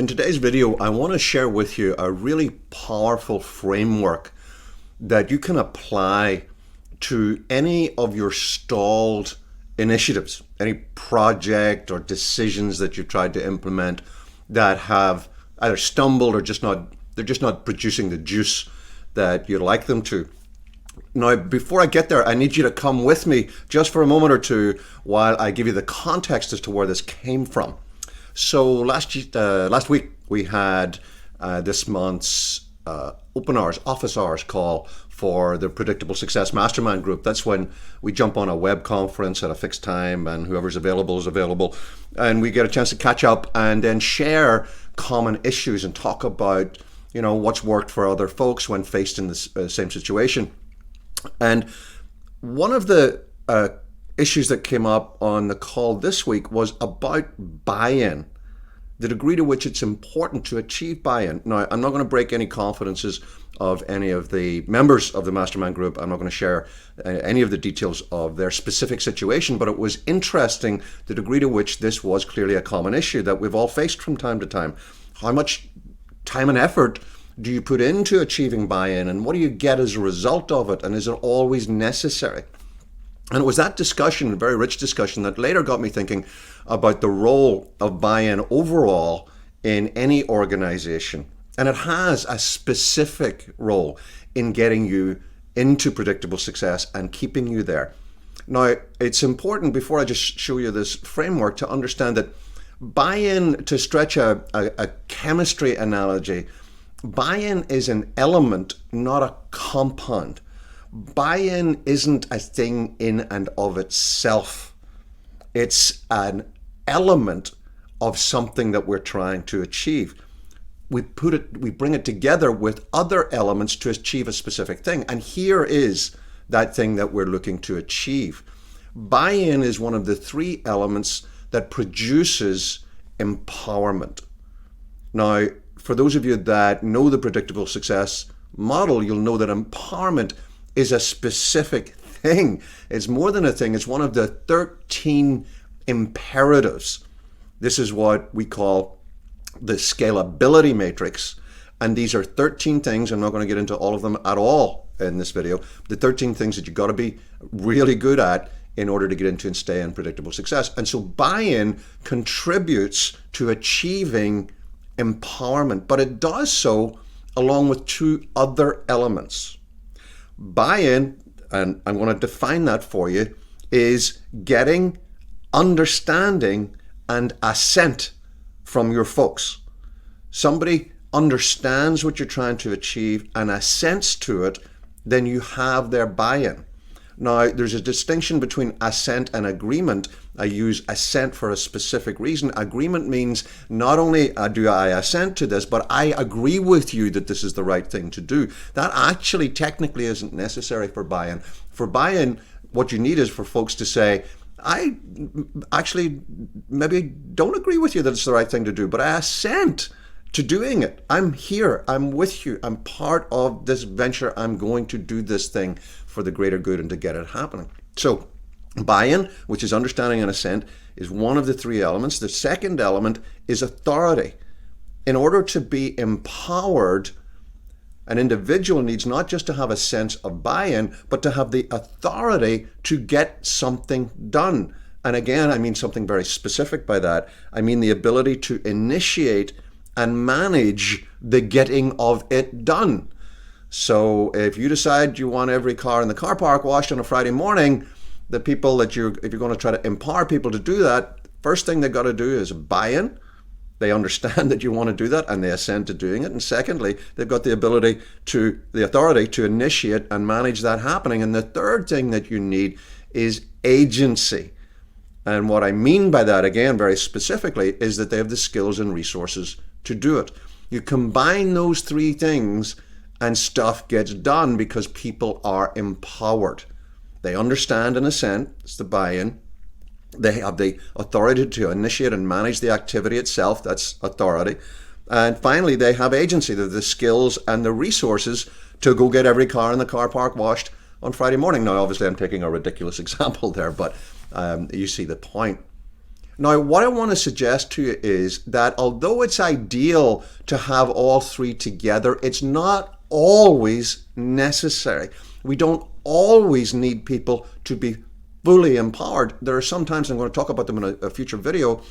In today's video, I want to share with you a really powerful framework that you can apply to any of your stalled initiatives, any project or decisions that you've tried to implement that have either stumbled or they're just not producing the juice that you'd like them to. Now, before I get there, I need you to come with me just for a moment or two while I give you the context as to where this came from. So last week we had this month's open hours, office hours call for the Predictable Success Mastermind group. That's when we jump on a web conference at a fixed time and whoever's available is available. And we get a chance to catch up and then share common issues and talk about, what's worked for other folks when faced in the same situation. And one of the issues that came up on the call this week was about buy-in, the degree to which it's important to achieve buy-in. Now, I'm not going to break any confidences of any of the members of the mastermind group. I'm not going to share any of the details of their specific situation, but it was interesting the degree to which this was clearly a common issue that we've all faced from time to time. How much time and effort do you put into achieving buy-in, and what do you get as a result of it, and is it always necessary? And it was that discussion, a very rich discussion, that later got me thinking about the role of buy-in overall in any organization. And it has a specific role in getting you into predictable success and keeping you there. Now, it's important, before I just show you this framework, to understand that buy-in, to stretch a chemistry analogy, buy-in is an element, not a compound. Buy-in isn't a thing in and of itself. It's an element of something that we're trying to achieve. We bring it together with other elements to achieve a specific thing. And here is that thing that we're looking to achieve. Buy-in is one of the three elements that produces empowerment. Now, for those of you that know the predictable success model, you'll know that empowerment is a specific thing. It's more than a thing. It's one of the 13 imperatives. This is what we call the scalability matrix. And these are 13 things. I'm not going to get into all of them at all in this video. The 13 things that you've got to be really good at in order to get into and stay in predictable success. And so buy-in contributes to achieving empowerment, but it does so along with two other elements. Buy-in, and I'm going to define that for you, is getting, understanding, and assent from your folks. Somebody understands what you're trying to achieve and assents to it, then you have their buy-in. Now, there's a distinction between assent and agreement. I use assent for a specific reason. Agreement means not only do I assent to this, but I agree with you that this is the right thing to do. That actually technically isn't necessary for buy-in. For buy-in, what you need is for folks to say, I actually maybe don't agree with you that it's the right thing to do, but I assent to doing it. I'm here. I'm with you. I'm part of this venture. I'm going to do this thing for the greater good and to get it happening. So buy-in, which is understanding and assent, is one of the three elements. The second element is authority. In order to be empowered, an individual needs not just to have a sense of buy-in, but to have the authority to get something done. And again, I mean something very specific by that. I mean the ability to initiate and manage the getting of it done. So if you decide you want every car in the car park washed on a Friday morning, the people that if you're going to try to empower people to do that, first thing they've got to do is buy in. They understand that you want to do that and they assent to doing it. And secondly, they've got the authority to initiate and manage that happening. And the third thing that you need is agency. And what I mean by that, again, very specifically, is that they have the skills and resources to do it. You combine those three things and stuff gets done because people are empowered. They understand and assent, it's the buy-in. They have the authority to initiate and manage the activity itself, that's authority. And finally, they have agency, they have the skills and the resources to go get every car in the car park washed on Friday morning. Now, obviously, I'm taking a ridiculous example there, but you see the point. Now, what I want to suggest to you is that although it's ideal to have all three together, it's not always necessary. We don't always need people to be fully empowered. There are some times, I'm going to talk about them in a future video,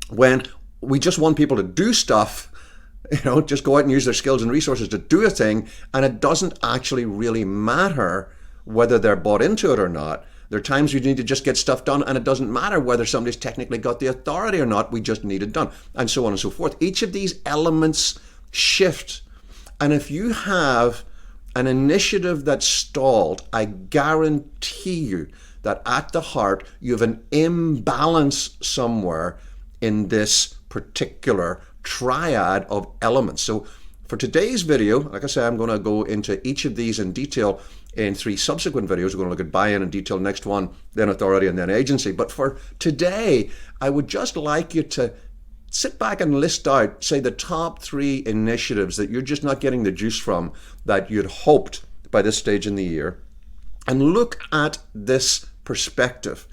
when we just want people to do stuff, just go out and use their skills and resources to do a thing, and it doesn't actually really matter whether they're bought into it or not. There are times you need to just get stuff done, and it doesn't matter whether somebody's technically got the authority or not. We just need it done, and so on and so forth. Each of these elements shift. And if you have an initiative that's stalled, I guarantee you that at the heart, you have an imbalance somewhere in this particular triad of elements. So for today's video, like I said, I'm going to go into each of these in detail in 3 subsequent videos. We're going to look at buy-in in detail, next one, then authority, and then agency. But for today, I would just like you to sit back and list out, say, the top 3 initiatives that you're just not getting the juice from that you'd hoped by this stage in the year, and look at this perspective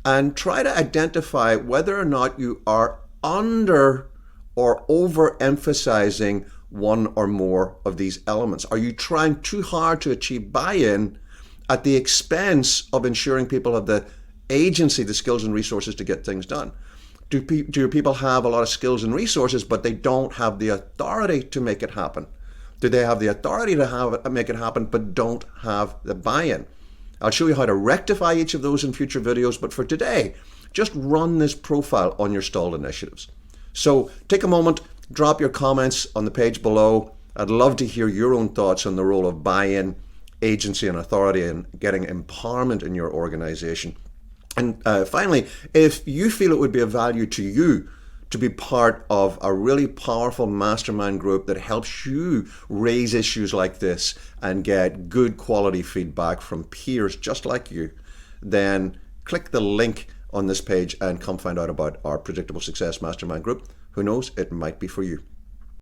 and try to identify whether or not you are under or overemphasizing one or more of these elements. Are you trying too hard to achieve buy-in at the expense of ensuring people have the agency, the skills and resources to get things done? Do your people have a lot of skills and resources, but they don't have the authority to make it happen? Do they have the authority to make it happen, but don't have the buy-in? I'll show you how to rectify each of those in future videos, but for today, just run this profile on your stalled initiatives. So take a moment, drop your comments on the page below. I'd love to hear your own thoughts on the role of buy-in, agency, and authority in getting empowerment in your organization. And finally, if you feel it would be of value to you to be part of a really powerful mastermind group that helps you raise issues like this and get good quality feedback from peers just like you, then click the link on this page and come find out about our Predictable Success Mastermind group. Who knows, it might be for you.